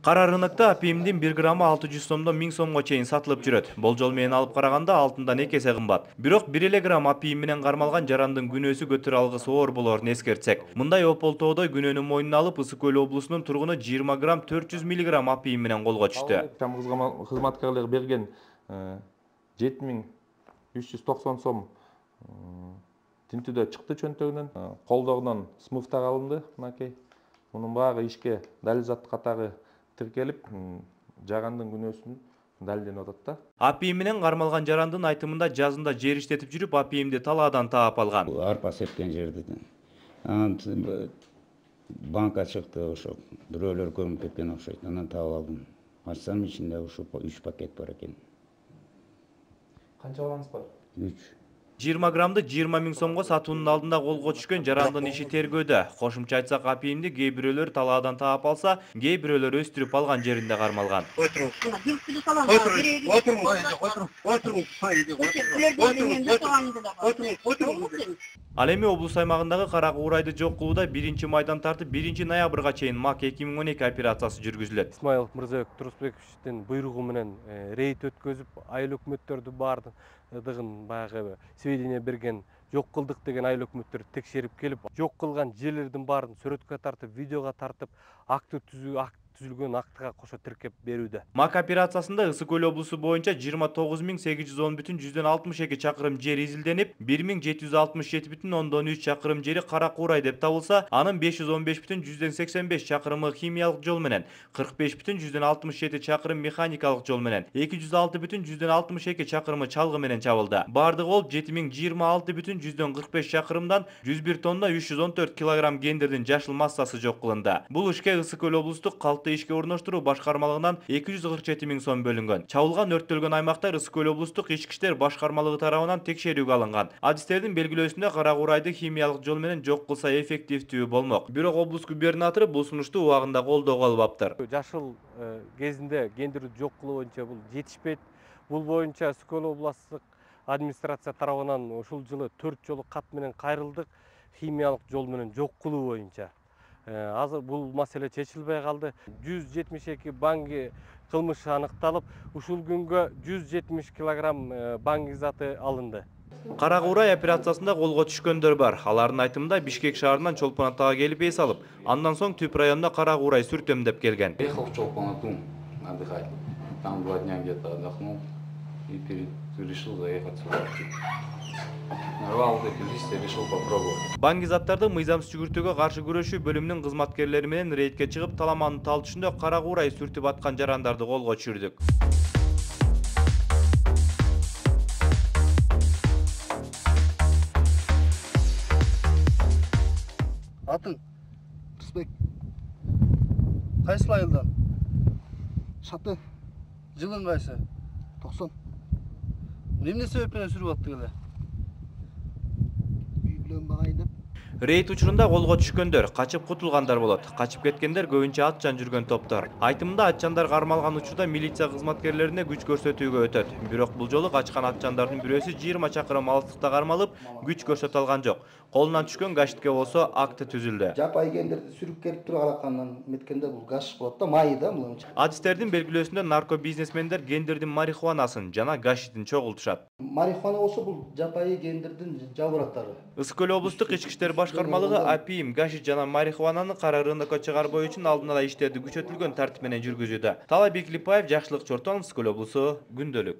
Кара рынокта апийимдин 1 граммы 600 сомдон 1000 сомго чейин сатылып жүрөт. Болжол менен алып караганда алтындан 2 эсе кымбат. Бирок 1 эле грамм апийим менен кармалган жарандын күнөөсү көтөрө алгысы оор болорун эскертсек. Мындай ополтоодой күнөөнү мойнуна алып Ысык Көл облусунун тургуну 20 грамм 400 миллиграмм апийим менен колго түштү. Кызматкерлер берген 7390 сом тинтүүдө чыкты чөнтөгүнөн. Колдогунан смуфтар алынды, мынакей. Мунун баары ишке далил зат катары тиркелип, жарандын күнөөсүн далилденип атат да. Апийим менен кармалган жарандын айтымында жазында жер иштетип жүрүп, апийимди талаадан таап алган. Арпа сепкен жерде. Анан банка чыкты, ошо бирөөлөр көмүп кеткен окшойт. Анан таап алдым. Ачсам ичинде ошо 3 пакет бар экен. Канча балаңыз бар? 3. 20 граммды 20 000 сомго сатуунун алдында колго түшкөн жарандын иши тергөөдө. Кошумча айтсак, апийимди кээ бирөөлөр талаадан таап алса, кээ бирөөлөр өстүрүп алган жеринде кармалган. Ал эми облус аймагындагы кара куурайды жок кылууда 1 майдан тартып 1 ноябрга чейин МАК 2012 операциясы жүргүзүлөт. Исмаилов Мырзабек Турусбековичтин буйругу менен рейд өткөзүп, айыл өкмөттөрдү бардыгын баягы сведения берген, жок кылдык деген айыл өкмөттөрдү текшерип келип, жок кылган жерлердин баарын сүрөткө тартып, видеого тартып, түзүлгөн актыга кошо тиркеп берүүдө. МАК операциясында Ысык Көл облусу боюнча 29810,62 чакырым жер изилденип, 1767,3 чакырым жери кара куурай деп табылса, анын 515,85 чакырымы химиялык жол менен, 45,67 чакырым механикалык жол менен, 206,62 чакырымы чалгы менен чабылды. Бардыгы болуп 7026,45 чакырымдан 101 тонна 314 килограмм гендердин жашыл массасы жок кылынды. Бул ишке Ысык Көл облустук ишке орноштуруу башкармалыгынан 247 000 сом бөлүнгөн. Чабылган өрттөлгөн аймактар Ысык Көл облустук ички иштер башкармалыгы тарабынан текшерүүгө алынган. Адистердин белгилөөсүндө кара куурайды химиялык жол менен жок кылса эффективдүү болмок. Бирок облус губернатору бул сунушту убагында колдоого албаптыр. Жашыл кезинде гендерди жок кылуу боюнча бул жетишпейт. Бул боюнча Ысык Көл облустук администрация тарабынан ушул жылы 4 жолу кат менен кайрылдык химиялык жол менен жок кылуу боюнча. Азыр бул маселе чечилбей калды. 172 банги кылмыш аныкталып, ушул күнгө 170 килограмм банги заты алынды. Кара куурай операциясында колго түшкөндөр бар. Алардын айтымында Бишкек шаарынан Чолпон Атага келип эс алып, андан соң Түп районуна кара куурай сүртөм деп келген. Приехал в Чолпон Ату отдыхать. Там 2 дня где-то отдохнул и решил заехать сюда. Нарвал эти листья, решил попробовать. Банги заттарды мыйзамсыз жүгүртүүгө каршы күрөшүү бөлүмүнүн кызматкерлери менен рейдке чыгып, таламанын тал түшүндө кара куурай сүртүп аткан жарандарды колго түшүрдүк. Атың? Турусбек. Кайсы айылдан? Шаты. Жылың кайсы? 90. Эмне себеп менен сүрүп аттык эле? Рейд учурунда колго түшкөндөр качып кутулгандар болот. Качып кеткендер көбүнчө атчан жүргөн топтор. Айтымында атчандар кармалган учурда милиция кызматкерлерине күч көрсөтүүгө өтөт. Бирок бул жолу качкан атчандардын бирөөсү 20 чакырым алыстыкта кармалып, күч көрсөтө алган жок. Колунан түшкөн гашитке болсо акты түзүлдү. Жапай гендерди сүрүп келип тургандан меткенде бул гашит болот да, майы да бул. Адистердин белгилөөсүндө нарко бизнесмендер гендердин марихуанасын жана гашитин чогултушат. Марихуана болсо бул жапайы гендердин жабырактары. Ысык Көл облустук ички иштер башкармалыгы апийим, гашит жана марихуананы кара рынокко чыгарбоо үчүн алдын ала иштерди күчөтүлгөн тартип менен жүргүзүүдө. Талай Бекилипаев, Жакшылык Чортон, Ысык Көл облусу, Күндөлүк.